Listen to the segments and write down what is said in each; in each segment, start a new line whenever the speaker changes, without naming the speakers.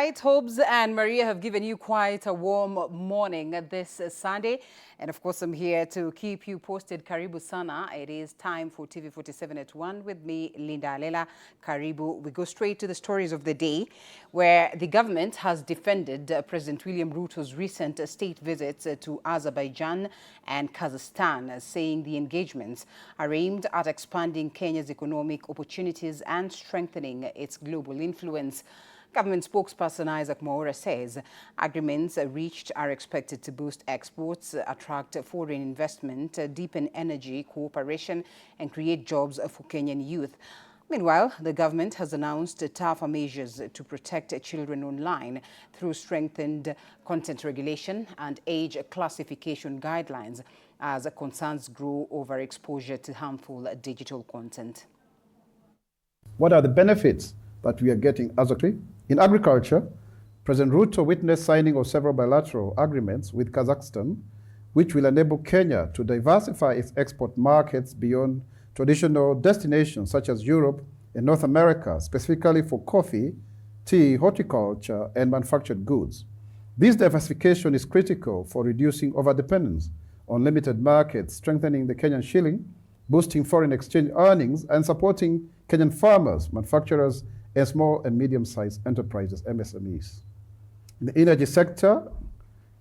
right, Hobbs and Maria have given you quite a warm morning this Sunday. And of course, I'm here to keep you posted. Karibu sana. It is time for TV47 at 1 with me, Linda Alela. Karibu. We go straight to the stories of the day, where the government has defended President William Ruto's recent state visits to Azerbaijan and Kazakhstan, saying the engagements are aimed at expanding Kenya's economic opportunities and strengthening its global influence. Government spokesperson Isaac Mwaura says agreements reached are expected to boost exports, attract foreign investment, deepen energy cooperation, and create jobs for Kenyan youth. Meanwhile, the government has announced tougher measures to protect children online through strengthened content regulation and age classification guidelines as concerns grow over exposure to harmful digital content.
What are the benefits that we are getting as a country? In agriculture, President Ruto witnessed signing of several bilateral agreements with Kazakhstan, which will enable Kenya to diversify its export markets beyond traditional destinations such as Europe and North America, specifically for coffee, tea, horticulture, and manufactured goods. This diversification is critical for reducing overdependence on limited markets, strengthening the Kenyan shilling, boosting foreign exchange earnings, and supporting Kenyan farmers, manufacturers, and small and medium-sized enterprises, MSMEs. In the energy sector,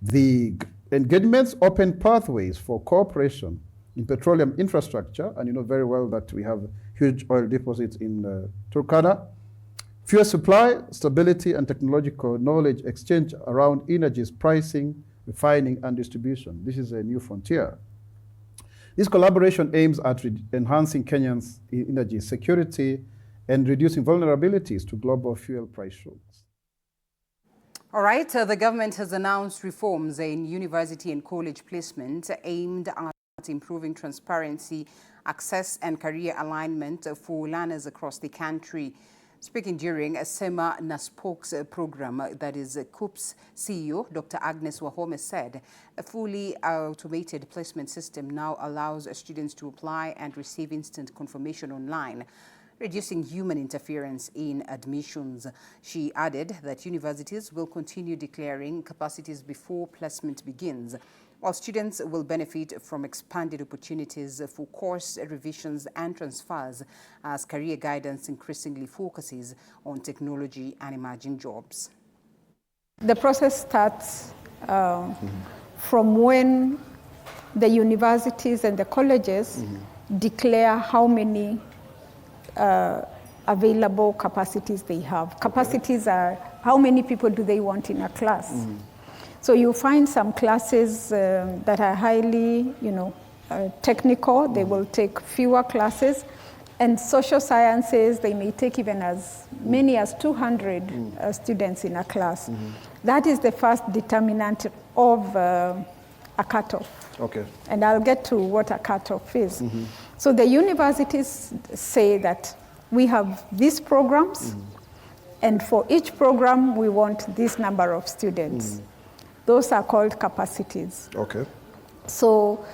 the engagements open pathways for cooperation in petroleum infrastructure, and you know very well that we have huge oil deposits in Turkana. Fuel supply, stability, and technological knowledge exchange around energy's pricing, refining, and distribution. This is a new frontier. This collaboration aims at enhancing Kenya's energy security and reducing vulnerabilities to global fuel price shocks.
All right, the government has announced reforms in university and college placement aimed at improving transparency, access, and career alignment for learners across the country. Speaking during a SEMA Naspok's program, that is COOP's CEO, Dr. Agnes Wahome, said a fully automated placement system now allows students to apply and receive instant confirmation online, reducing human interference in admissions. She added that universities will continue declaring capacities before placement begins, while students will benefit from expanded opportunities for course revisions and transfers as career guidance increasingly focuses on technology and emerging jobs.
The process starts from when the universities and the colleges declare how many available capacities they have. Capacities are how many people do they want in a class. So you find some classes that are highly, technical. They will take fewer classes. And social sciences, they may take even as many as 200 students in a class. That is the first determinant of a cutoff.
Okay.
And I'll get to what a cutoff is. So the universities say that we have these programs, and for each program, we want this number of students. Those are called capacities.
Okay.
So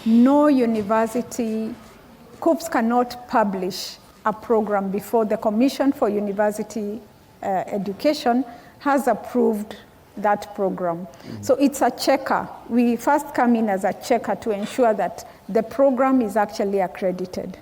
no university, COOPs cannot publish a program before the Commission for University Education has approved that program. So it's a checker. We first come in as a checker to ensure that the program is actually accredited.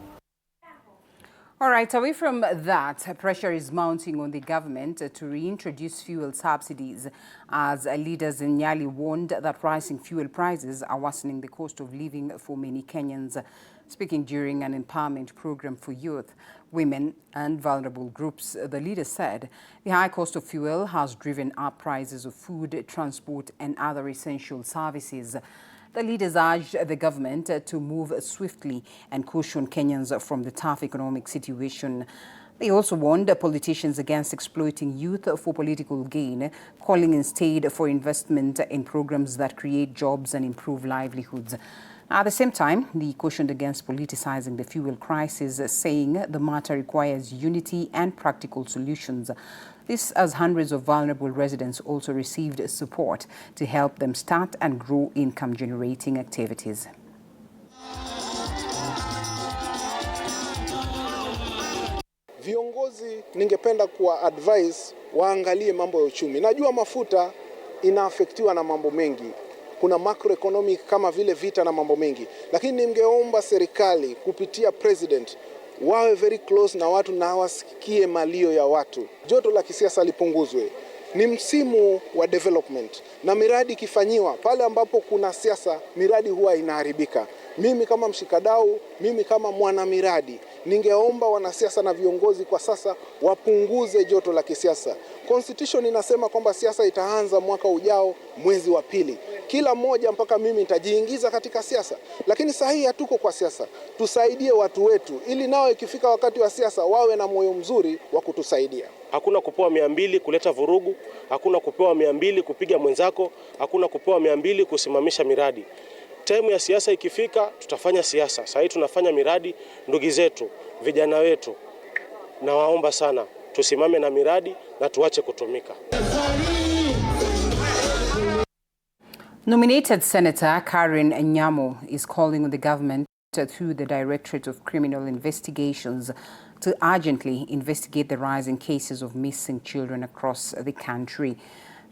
All right, away from that, pressure is mounting on the government to reintroduce fuel subsidies as leaders in Nyali warned that rising fuel prices are worsening the cost of living for many Kenyans. Speaking during an empowerment program for youth, women, and vulnerable groups, the leader said the high cost of fuel has driven up prices of food, transport, and other essential services. The leaders urged the government to move swiftly and caution Kenyans from the tough economic situation. They also warned politicians against exploiting youth for political gain, calling instead for investment in programs that create jobs and improve livelihoods. At the same time, they cautioned against politicizing the fuel crisis, saying the matter requires unity and practical solutions. This as hundreds of vulnerable residents also received support to help them start and grow income-generating activities.
Viongozi ningependa kuwa advise waangalie mambo ya uchumi. Najua mafuta inaafektiwa na mambo mengi. Kuna macroeconomic kama vile vita na mambo mengi. Lakini ningeomba serikali kupitia president wawe very close na watu na wasikie malio ya watu. Joto la kisiasa lipunguzwe. Ni msimu wa development na miradi ikifanyiwa pale ambapo kuna siasa, miradi huwa inaharibika. Mimi kama mshikadau, mimi kama mwana miradi, ningeomba wanasiasa na viongozi kwa sasa wapunguze joto la kisiasa. Constitution inasema kwamba siasa itaanza mwaka ujao mwezi wa pili. Kila mmoja mpaka mimi nitajiingiza katika siasa. Lakini sahihi hatuko kwa siasa. Tusaidie watu wetu ili nao ikifika wakati wa siasa wawe na moyo mzuri wa kutusaidia.
Hakuna kupewa 200 kuleta vurugu, hakuna kupewa 200 kupiga mwenzako, hakuna kupewa 200 kusimamisha miradi. Time ya siasa ikifika, tutafanya siasa. Sasa tunafanya miradi, ndugu zetu, vijana wetu. Na waomba sana, tusimame na miradi na tuache kutumika.
Nominated Senator Karen Nyamo is calling on the government through the Directorate of Criminal Investigations to urgently investigate the rising cases of missing children across the country.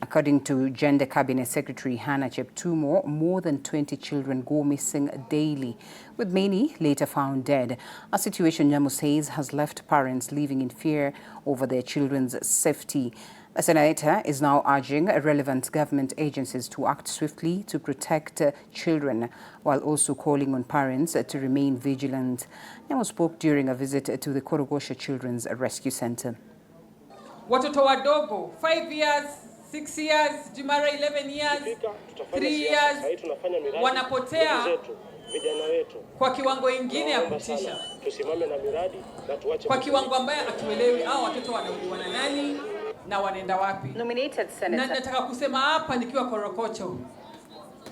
According to Gender Cabinet Secretary Hannah Cheptumo, more than 20 children go missing daily, with many later found dead. A situation Nyamo says has left parents living in fear over their children's safety. The senator is now urging relevant government agencies to act swiftly to protect children, while also calling on parents to remain vigilant. Nyamo spoke during a visit to the Korogosha Children's Rescue Center.
Watoto wadogo, 5 years, 6 years, Jumara 11 years, 3 years, wanapotea kwa kiwango ingine ya kutisha. Kwa kiwango ambaye hatuelewi hao watoto wanauliwa na nani na wanaenda wapi.
Nominated Senator.
Na nataka kusema hapa nikiwa Korokocho.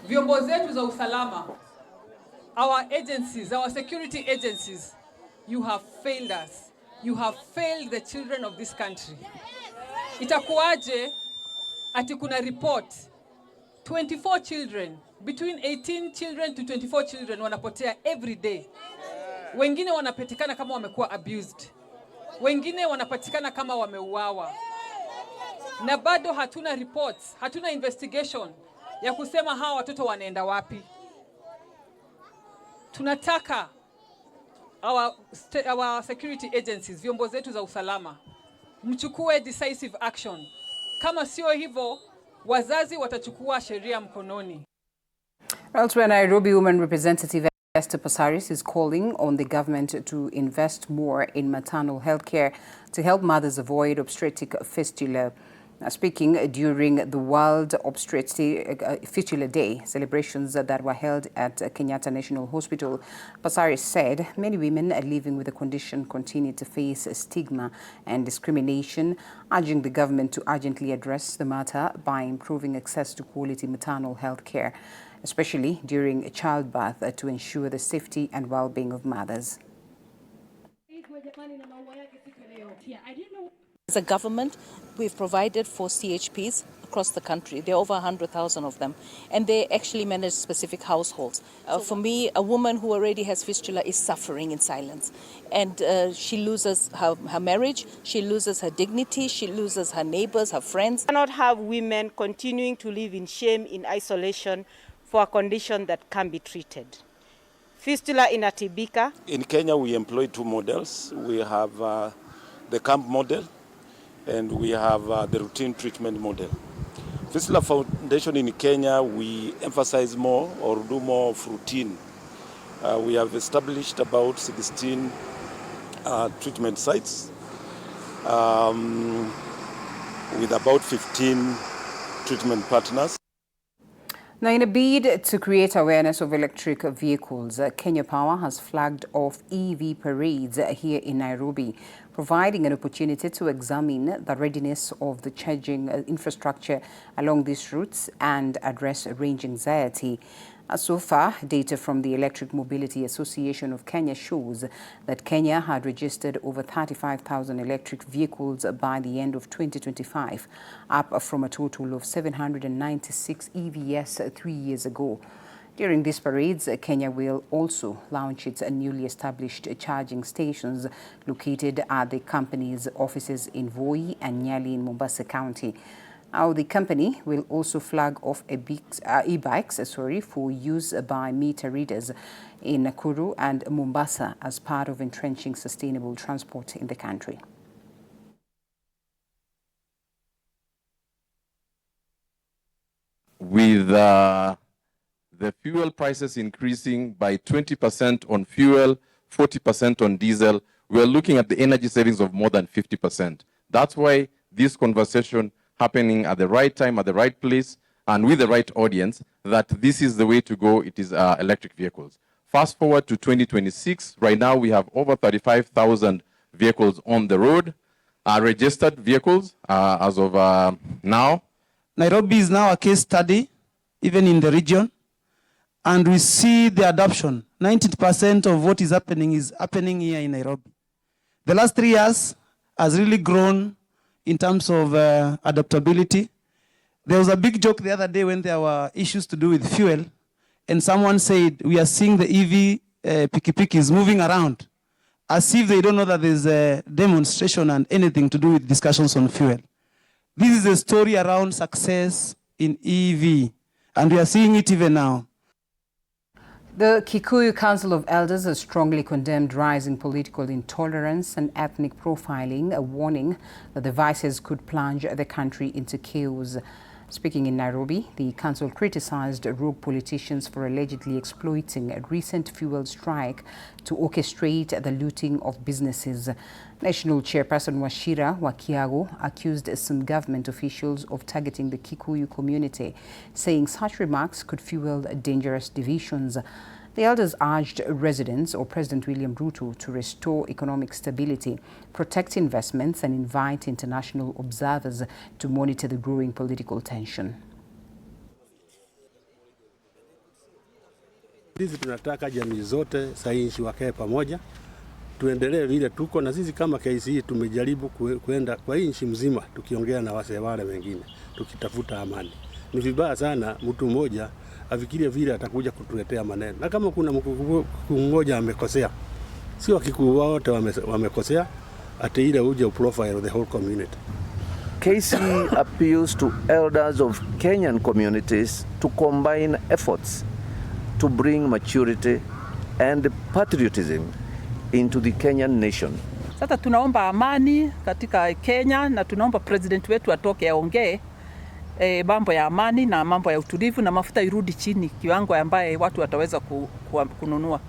Vyombo zetu za usalama, our agencies, our security agencies, you have failed us. You have failed the children of this country. Itakuwaje ati kuna report 24 children, between 18 children to 24 children wanapotea every day. Wengine wanapatikana kama wamekuwa abused. Wengine wanapatikana kama wameuawa. Na bado hatuna reports, hatuna investigation ya kusema hawa watoto wanaenda wapi. Tunataka our security agencies, vyombo zetu za usalama, mchukue decisive action. Kama sio hivyo, wazazi watachukua sheria mkononi.
Elsewhere, Nairobi Women Representative Esther Passaris is calling on the government to invest more in maternal health care to help mothers avoid obstetric fistula. Speaking during the World Obstetric Fistula Day celebrations that were held at Kenyatta National Hospital, Passaris said many women living with the condition continue to face stigma and discrimination, urging the government to urgently address the matter by improving access to quality maternal health care, especially during childbirth, to ensure the safety and well-being of mothers.
As a government, we've provided for CHPs across the country. There are over 100,000 of them, and they actually manage specific households. For me, a woman who already has fistula is suffering in silence, and she loses her marriage, she loses her dignity, she loses her neighbors, her friends.
We cannot have women continuing to live in shame, in isolation, for a condition that can be treated. Fistula inatibika.
In Kenya, we employ 2 models. We have the camp model, and we have the routine treatment model. Fistula Foundation in Kenya, we emphasize more or do more of routine. We have established about 16 treatment sites with about 15 treatment partners.
Now, in a bid to create awareness of electric vehicles, Kenya Power has flagged off EV parades here in Nairobi, providing an opportunity to examine the readiness of the charging infrastructure along these routes and address range anxiety. So far, data from the Electric Mobility Association of Kenya shows that Kenya had registered over 35,000 electric vehicles by the end of 2025, up from a total of 796 EVs 3 years ago. During these parades, Kenya will also launch its newly established charging stations located at the company's offices in Voi and Nyali in Mombasa County. Now, the company will also flag off e-bikes for use by meter readers in Nakuru and Mombasa as part of entrenching sustainable transport in the country.
With the fuel prices increasing by 20% on fuel, 40% on diesel, we're looking at the energy savings of more than 50%. That's why this conversation happening at the right time, at the right place, and with the right audience, that this is the way to go, it is electric vehicles. Fast forward to 2026, right now we have over 35,000 vehicles on the road, registered vehicles as of now.
Nairobi is now a case study, even in the region, and we see the adoption. 90% of what is happening here in Nairobi. The last 3 years has really grown in terms of adaptability. There was a big joke the other day when there were issues to do with fuel, and someone said, we are seeing the EV pikipikis moving around, as if they don't know that there's a demonstration and anything to do with discussions on fuel. This is a story around success in EV, and we are seeing it even now.
The Kikuyu Council of Elders has strongly condemned rising political intolerance and ethnic profiling, warning that the vices could plunge the country into chaos. Speaking in Nairobi, the council criticized rogue politicians for allegedly exploiting a recent fuel strike to orchestrate the looting of businesses. National Chairperson Wachira Wakiago accused some government officials of targeting the Kikuyu community, saying such remarks could fuel dangerous divisions. The elders urged residents or President William Ruto to restore economic stability, protect investments, and invite international observers to monitor the growing political tension.
Sisi tunataka jamii zote sainchi wakae pamoja, tuendelee vile tuko, na sisi kama KCE tumejaribu kwenda kwa nchi mzima tukiongea na wase wale wengine tukitafuta amani. Ni vibaya sana mtu mmoja afikirie vile atakuja kutuletea maneno. Na kama kuna mtu mmoja amekosea, si Wakikuyu wote wamekosea, ate ile uje profile the whole community.
KCE appeals to elders of Kenyan communities to combine efforts to bring maturity and patriotism into the Kenyan nation.
Sasa tunaomba amani katika Kenya na tunaomba president wetu atoke aongee mambo ya amani na mambo ya utulivu na mafuta irudi chini kiwango ambaye watu wataweza kununua.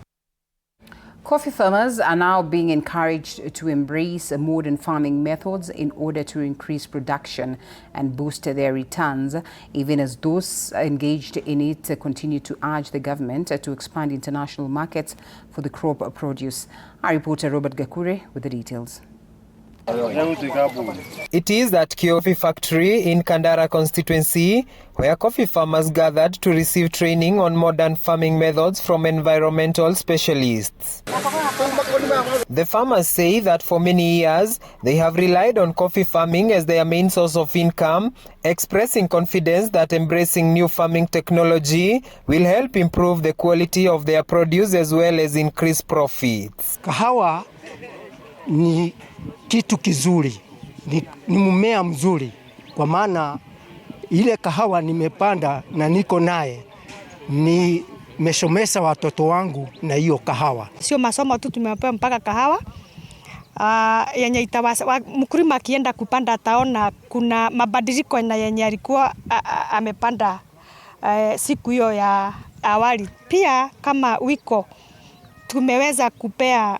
Coffee farmers are now being encouraged to embrace modern farming methods in order to increase production and boost their returns, even as those engaged in it continue to urge the government to expand international markets for the crop produce. Our reporter Robert Gakure with the details.
It is at Coffee Factory in Kandara constituency where coffee farmers gathered to receive training on modern farming methods from environmental specialists. The farmers say that for many years they have relied on coffee farming as their main source of income, expressing confidence that embracing new farming technology will help improve the quality of their produce as well as increase profits.
Kahawa ni kitu kizuri, ni mmea mzuri, kwa maana ile kahawa nimepanda na niko naye, nimeshomesa watoto wangu na hiyo kahawa.
Sio masomo tu tumepewa mpaka kahawa yenye itawasa mkulima akienda kupanda ataona kuna mabadiliko na yenye alikuwa amepanda siku hiyo ya awali. Pia kama wiko tumeweza kupea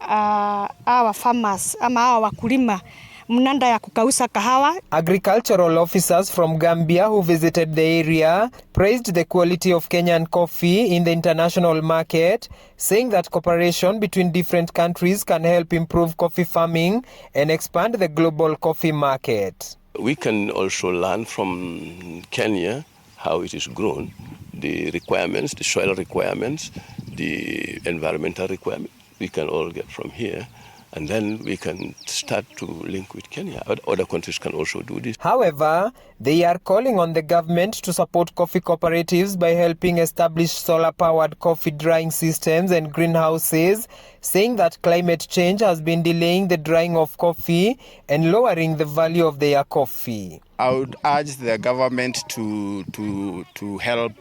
our farmers ama hawa wakulima mnanda ya kukausa kahawa.
Agricultural officers from Gambia who visited the area praised the quality of Kenyan coffee in the international market, saying that cooperation between different countries can help improve coffee farming and expand the global coffee market.
We can also learn from Kenya how it is grown, the requirements, the soil requirements, the environmental requirements. We can all get from here and then we can start to link with Kenya. Other countries can also do this.
However, they are calling on the government to support coffee cooperatives by helping establish solar-powered coffee drying systems and greenhouses, saying that climate change has been delaying the drying of coffee and lowering the value of their coffee.
I would urge the government to help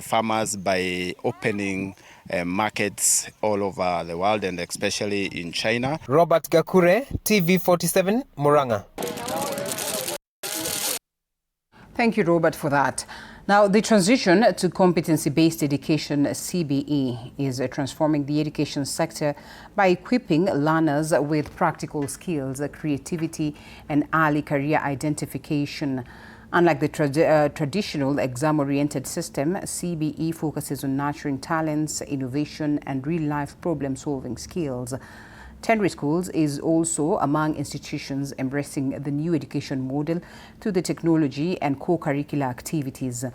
farmers by opening markets all over the world and especially in China.
Robert Gakure, TV47, Murang'a.
Thank you, Robert, for that. Now, the transition to competency-based education, CBE, is transforming the education sector by equipping learners with practical skills, creativity, and early career identification. Unlike the traditional exam-oriented system, CBE focuses on nurturing talents, innovation, and real-life problem-solving skills. Tenry Schools is also among institutions embracing the new education model through the technology and co-curricular activities.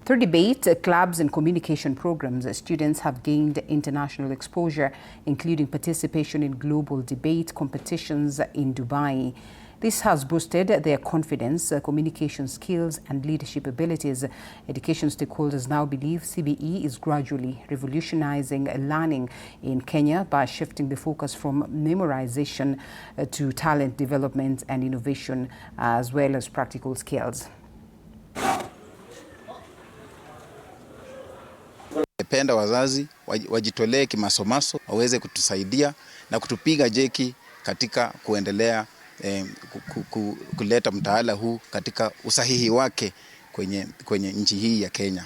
Through debate, clubs, and communication programs, students have gained international exposure, including participation in global debate competitions in Dubai. This has boosted their confidence, communication skills, and leadership abilities. Education stakeholders now believe CBE is gradually revolutionizing learning in Kenya by shifting the focus from memorization to talent development and innovation, as well as practical skills.
Napenda wazazi wajitolee kimasomaso waweze kutusaidia na kutupiga jeki katika kuendelea kuleta mtaala huu katika usahihi wake kwenye nchi hii ya Kenya.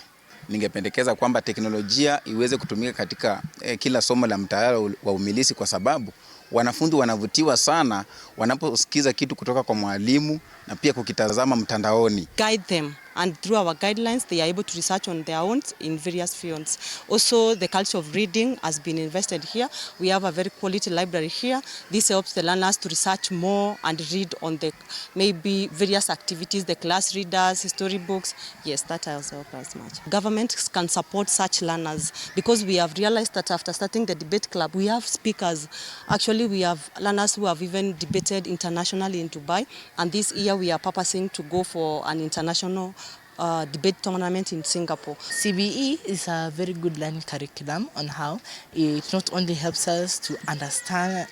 Ningependekeza kwamba teknolojia iweze kutumika katika kila somo la mtaala wa umilisi, kwa sababu wanafunzi wanavutiwa sana wanaposikiza kitu kutoka kwa mwalimu na pia kukitazama mtandaoni.
Guide them, and through our guidelines they are able to research on their own in various fields. Also, the culture of reading has been invested here. We have a very quality library here. This helps the learners to research more and read on the maybe various activities, the class readers, history books. Yes, that also helps much. Government can support such learners because we have realized that after starting the debate club, we have speakers. Actually, we have learners who have even debated internationally in Dubai, and this year we are purposing to go for an international debate tournament in Singapore.
CBE is a very good learning curriculum on how it not only helps us to understand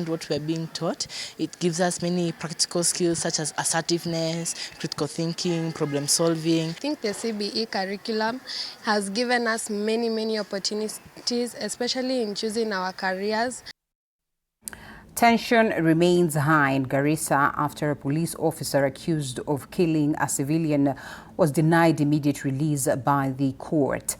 what we are being taught, it gives us many practical skills such as assertiveness, critical thinking, problem solving.
I think the CBE curriculum has given us many opportunities, especially in choosing our careers.
Tension remains high in Garissa after a police officer accused of killing a civilian was denied immediate release by the court.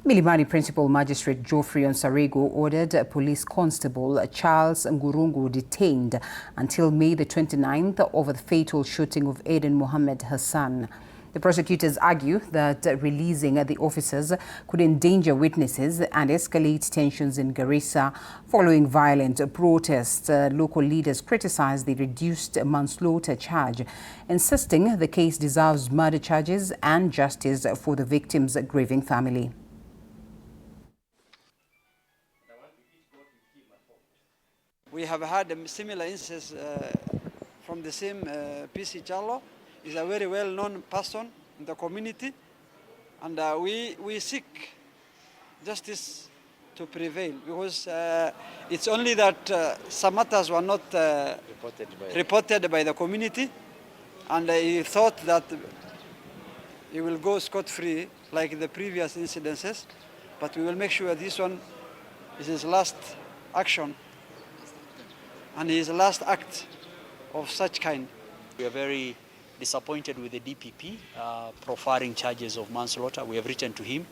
Milimani Principal Magistrate Geoffrey Onsarego ordered Police Constable Charles Ngurungu detained until May the 29th over the fatal shooting of Aden Mohammed Hassan. The prosecutors argue that releasing the officers could endanger witnesses and escalate tensions in Garissa following violent protests. Local leaders criticized the reduced manslaughter charge, insisting the case deserves murder charges and justice for the victim's grieving family.
We have had similar instances from the same PC Charlo. Is a very well-known person in the community, and we seek justice to prevail, because it's only that some matters were not reported by the community, and he thought that he will go scot-free like the previous incidences, but we will make sure this one is his last action and his last act of such kind.
We are very disappointed with the DPP profiling charges of manslaughter. We have written to him.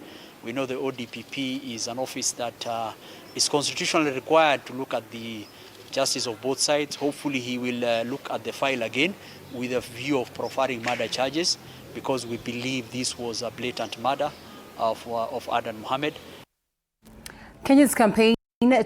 We know the ODPP is an office that is constitutionally required to look at the justice of both sides. Hopefully he will look at the file again with a view of profiling murder charges, because we believe this was a blatant murder of Aden Mohammed.
Kenya's campaign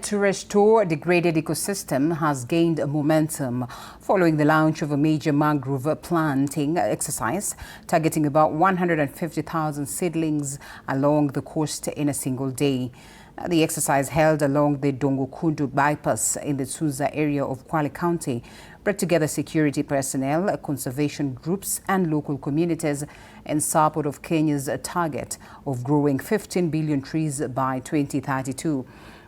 to restore degraded ecosystem has gained momentum following the launch of a major mangrove planting exercise targeting about 150,000 seedlings along the coast in a single day. The exercise held along the Dongokundu bypass in the Suza area of Kwale County brought together security personnel, conservation groups and local communities in support of Kenya's target of growing 15 billion trees by 2032.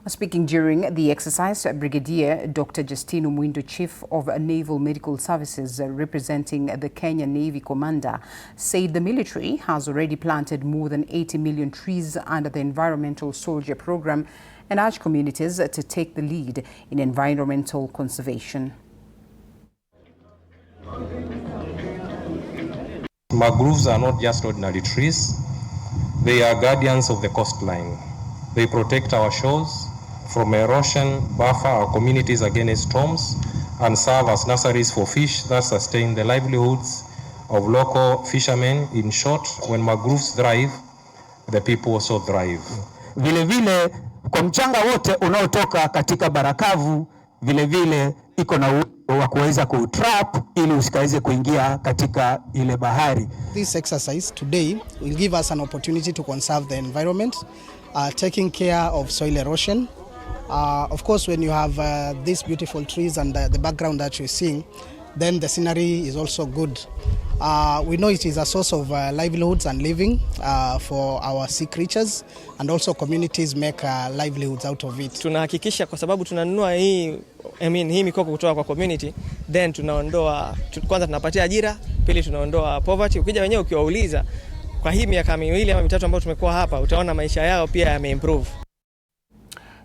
Speaking during the exercise, Brigadier Dr. Justino Mwindo, Chief of Naval Medical Services representing the Kenya Navy Commander, said the military has already planted more than 80 million trees under the Environmental Soldier Program and urged communities to take the lead in environmental conservation.
Mangroves are not just ordinary trees, they are guardians of the coastline. They protect our shores from erosion, buffer our communities against storms, and serve as nurseries for fish that sustain the livelihoods of local fishermen. In short, when mangroves thrive, the people also thrive.
Vile vile kwa mchanga wote unaotoka katika barakavu vile vile iko na uwezo wa kuweza kutrap ili usikaweze kuingia katika ile bahari.
This exercise today will give us an opportunity to conserve the environment, taking care of soil erosion. Of course, when you have these beautiful trees and the background that you're seeing, then the scenery is also good. We know it is a source of livelihoods and living for our sea creatures, and also communities make livelihoods out of it.
Tunahakikisha kwa sababu tunanunua hii mikoko kutoka kwa community, then tunaondoa, kwanza tunapatia ajira, pili tunaondoa poverty. Ukija wenyewe ukiwauliza kwa hii miaka miwili ama mitatu ambayo tumekuwa hapa, utaona maisha yao pia yameimprove.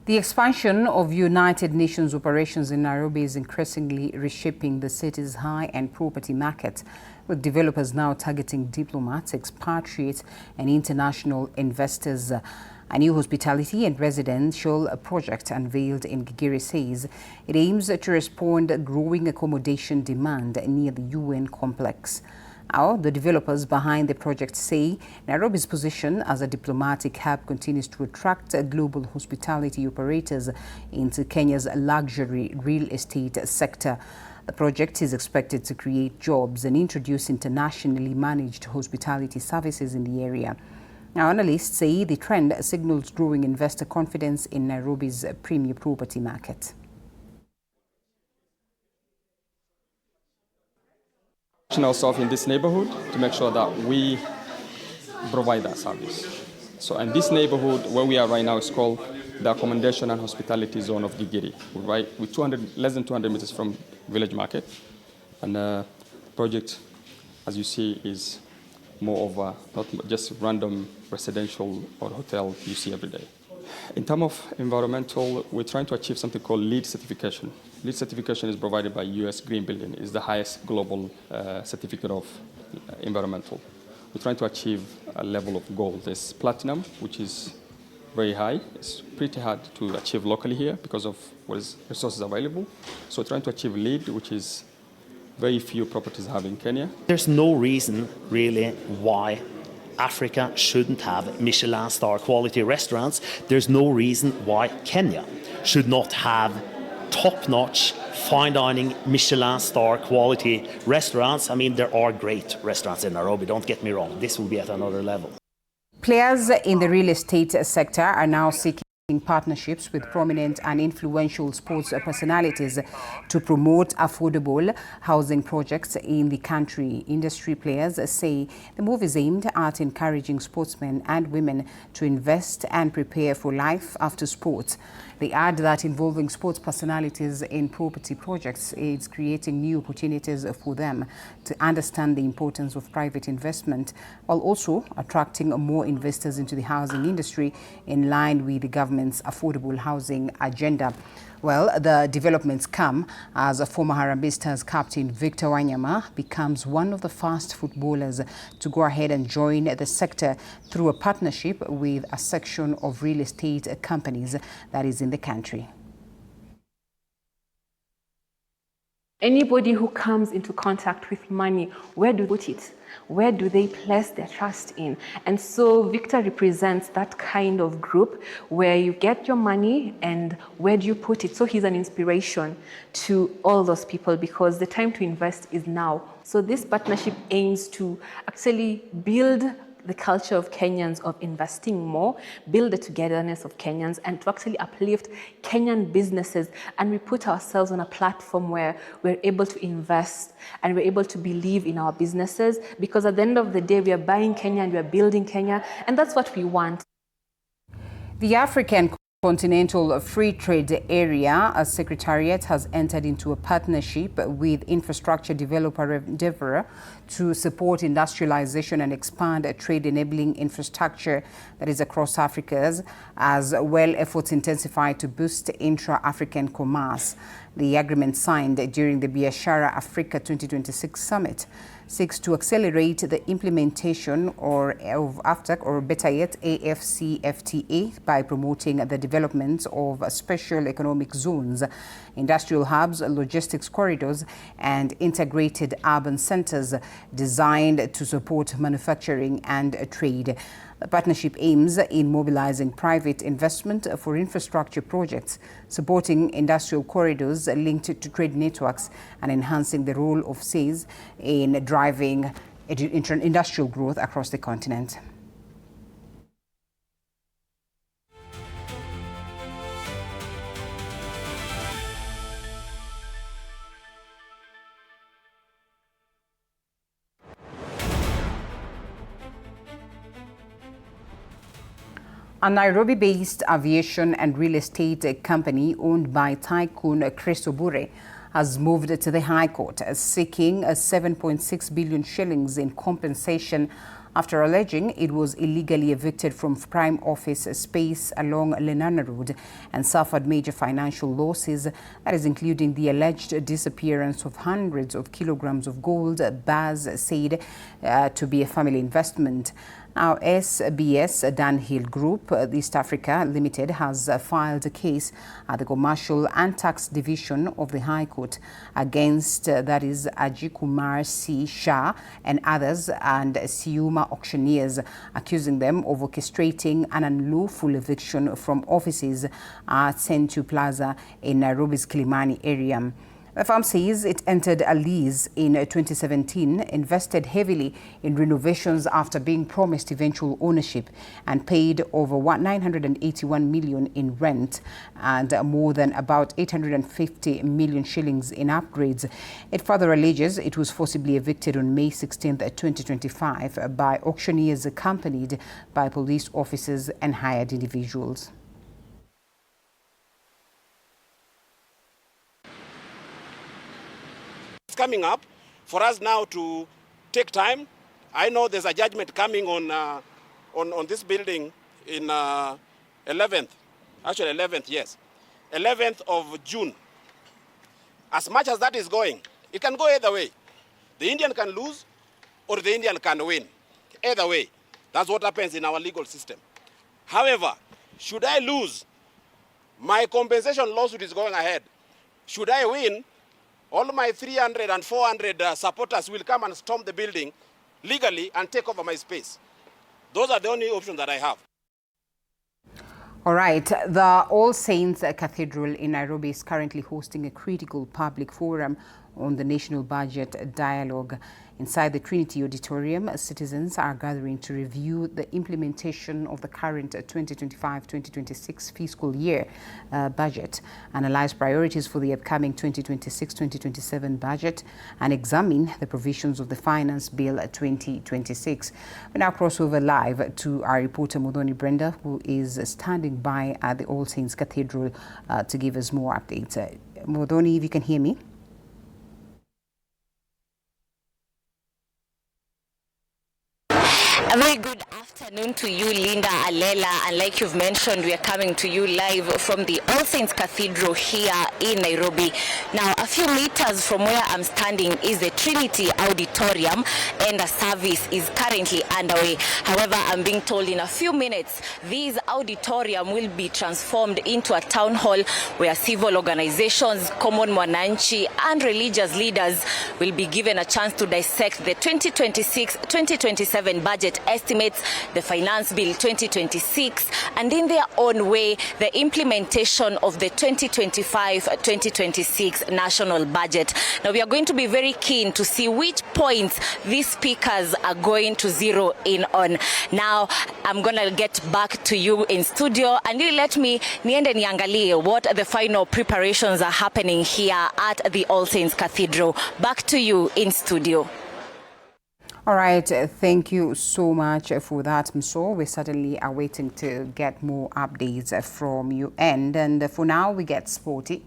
The expansion of United Nations operations in Nairobi is increasingly reshaping the city's high-end property market, with developers now targeting diplomats, expatriates and international investors. A new hospitality and residential project unveiled in Gigiri says it aims to respond to growing accommodation demand near the UN complex. Now, the developers behind the project say Nairobi's position as a diplomatic hub continues to attract global hospitality operators into Kenya's luxury real estate sector. The project is expected to create jobs and introduce internationally managed hospitality services in the area. Now, analysts say the trend signals growing investor confidence in Nairobi's premier property market.
Ourselves in this neighborhood to make sure that we provide that service. So, in this neighborhood where we are right now is called the Accommodation and Hospitality Zone of Gigiri, right? With less than 200 meters from Village Market, and the project, as you see, is more of a not just random residential or hotel you see every day. In terms of environmental, we're trying to achieve something called LEED certification. LEED certification is provided by US Green Building. It's the highest global certificate of environmental. We're trying to achieve a level of gold. There's platinum, which is very high. It's pretty hard to achieve locally here because of what is resources available. So we're trying to achieve LEED, which is very few properties have in Kenya.
There's no reason really why Africa shouldn't have Michelin star quality restaurants. There's no reason why Kenya should not have top-notch, fine dining, Michelin star quality restaurants. I mean, there are great restaurants in Nairobi, don't get me wrong. This will be at another level.
Players in the real estate sector are now seeking partnerships with prominent and influential sports personalities to promote affordable housing projects in the country. Industry players say the move is aimed at encouraging sportsmen and women to invest and prepare for life after sports. They add that involving sports personalities in property projects is creating new opportunities for them to understand the importance of private investment, while also attracting more investors into the housing industry in line with the government's affordable housing agenda. Well, the developments come as a former Harambee Stars captain Victor Wanyama becomes one of the first footballers to go ahead and join the sector through a partnership with a section of real estate companies that is in the country.
Anybody who comes into contact with money, where do they put it? Where do they place their trust in? And so Victor represents that kind of group where you get your money and where do you put it? So he's an inspiration to all those people because the time to invest is now. So this partnership aims to actually build the culture of Kenyans of investing more, build the togetherness of Kenyans, and to actually uplift Kenyan businesses. And we put ourselves on a platform where we're able to invest and we're able to believe in our businesses, because at the end of the day, we are buying Kenya and we are building Kenya, and that's what we want.
The African Continental Free Trade Area Secretariat has entered into a partnership with infrastructure developer Endeavor to support industrialization and expand a trade-enabling infrastructure that is across Africa, as well efforts intensify to boost intra-African commerce. The agreement signed during the Biashara Africa 2026 Summit seeks to accelerate the implementation of AfTAC, or better yet AfCFTA, by promoting the development of special economic zones, industrial hubs, logistics corridors, and integrated urban centers designed to support manufacturing and trade. The partnership aims in mobilizing private investment for infrastructure projects, supporting industrial corridors linked to trade networks, and enhancing the role of SAIS in driving industrial growth across the continent. A Nairobi-based aviation and real estate company owned by tycoon Chris Obure has moved to the High Court seeking 7.6 billion shillings in compensation after alleging it was illegally evicted from prime office space along Lenana Road and suffered major financial losses, that is including the alleged disappearance of hundreds of kilograms of gold, Baz said to be a family investment. Now, SBS Dunhill Group, East Africa Limited, has filed a case at the Commercial and Tax Division of the High Court against, that is, Ajit Kumar C. Shah and others, and Siuma auctioneers, accusing them of orchestrating an unlawful eviction from offices at Sentu Plaza in Nairobi's Kilimani area. The firm says it entered a lease in 2017, invested heavily in renovations after being promised eventual ownership, and paid over 981 million in rent and more than about 850 million shillings in upgrades. It further alleges it was forcibly evicted on May 16, 2025 by auctioneers accompanied by police officers and hired individuals.
Coming up for us now to take time. I know there's a judgment coming on this building in 11th, yes, 11th of June. As much as that is going, it can go either way. The Indian can lose or the Indian can win. Either way, that's what happens in our legal system. However, should I lose, my compensation lawsuit is going ahead. Should I win, all my 300 and 400 supporters will come and storm the building legally and take over my space. Those are the only options that I have.
All right. The All Saints Cathedral in Nairobi is currently hosting a critical public forum on the national budget dialogue. Inside the Trinity Auditorium, citizens are gathering to review the implementation of the current 2025-2026 fiscal year budget, analyze priorities for the upcoming 2026-2027 budget, and examine the provisions of the Finance Bill 2026. We now cross over live to our reporter Modoni Brenda, who is standing by at the All Saints Cathedral to give us more updates. Modoni, if you can hear me.
A very good afternoon to you, Linda, Alela, and like you've mentioned, we are coming to you live from the All Saints Cathedral here in Nairobi. Now, a few meters from where I'm standing is the Trinity Auditorium, and a service is currently underway. However, I'm being told in a few minutes, this auditorium will be transformed into a town hall where civil organizations, common mwananchi, and religious leaders will be given a chance to dissect the 2026-2027 budget estimates, the the Finance Bill 2026, and in their own way, the implementation of the 2025-2026 national budget. Now, we are going to be very keen to see which points these speakers are going to zero in on. Now, I'm going to get back to you in studio, and you let me niende niangalie what the final preparations are happening here at the All Saints Cathedral. Back to you in studio.
All right, thank you so much for that, Mso. We certainly are waiting to get more updates from you. And for now, we get sporty.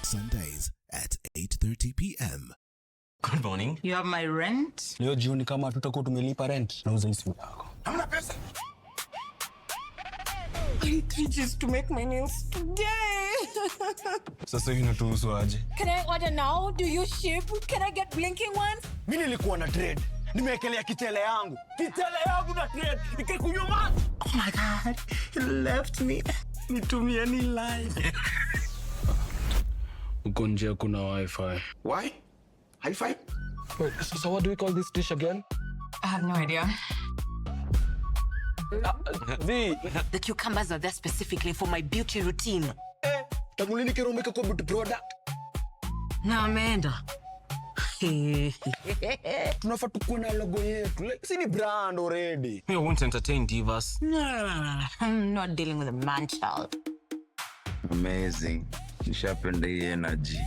Sundays at 8:30 p.m.
Good morning.
You have my rent?
Leo jioni kama tutakuwa tumelipa rent, nauza hizi yako.
Hamna pesa. I need 3 G's to make my nails today.
Sasa hivi natuhusu aje?
Can I order now? Do you ship? Can I get blinking ones?
Mimi nilikuwa na trade. Nimewekelea kitele yangu. Kitele yangu na trade. Ikikunyuma.
Oh my God. He left me.
Nitumie ni line. Uko nje kuna wifi.
Why? Hi-Fi?
Wait, so what do we call this dish again?
I have no idea. The cucumbers are there specifically for my beauty routine.
Tamulini kero umeka kwa beauty product.
Na ameenda.
Tunafaa tukuwe na logo yetu. Like, si ni brand already.
I won't entertain divas. No. I'm not dealing with a man child.
Amazing. Nishapenda hii energy.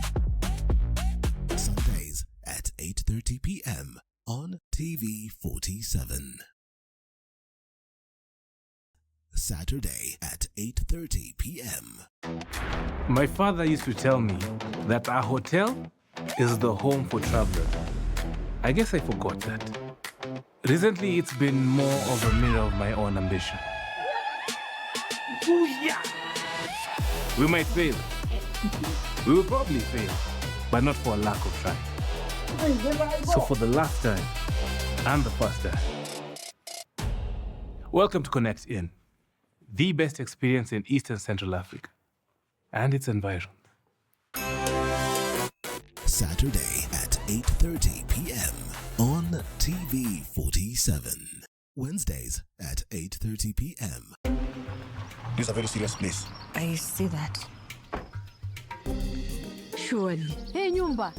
Sundays at 8:30 p.m. on TV47. Saturday at 8:30 p.m.
My father used to tell me that our hotel is the home for travelers. I guess I forgot that. Recently, it's been more of a mirror of my own ambition. We might fail. We will probably fail, but not for a lack of trying. So for the last time and the first time, welcome to Connect In, the best experience in East and Central Africa and its environs.
Saturday at 8:30 p.m. on TV47. Wednesdays at 8:30 p.m.
This is a very serious place.
I see that. Surely. Hey, Nyumba.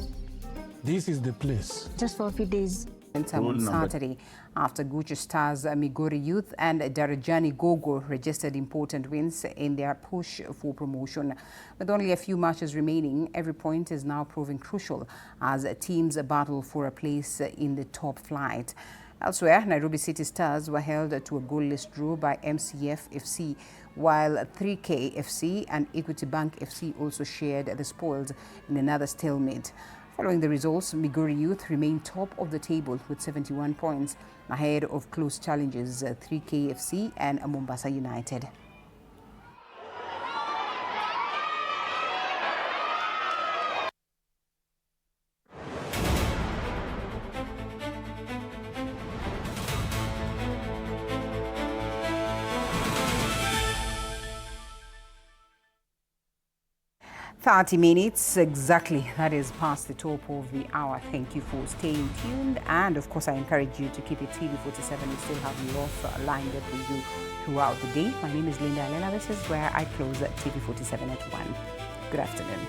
This is the place.
Just for a few days.
On Saturday, after Gucci stars Migori Youth and Darajani Gogo registered important wins in their push for promotion. With only a few matches remaining, every point is now proving crucial as teams battle for a place in the top flight. Elsewhere, Nairobi City Stars were held to a goalless draw by MCF FC, while 3K FC and Equity Bank FC also shared the spoils in another stalemate. Following the results, Migori Youth remained top of the table with 71 points, ahead of close challenges 3K FC and Mombasa United. "30 minutes exactly, that is past the top of the hour. Thank you for staying tuned, and of course I encourage you to keep it TV47. We still have lots lined up for you throughout the day. My name is Linda Alela. This is where I close at TV47 at 1. Good afternoon.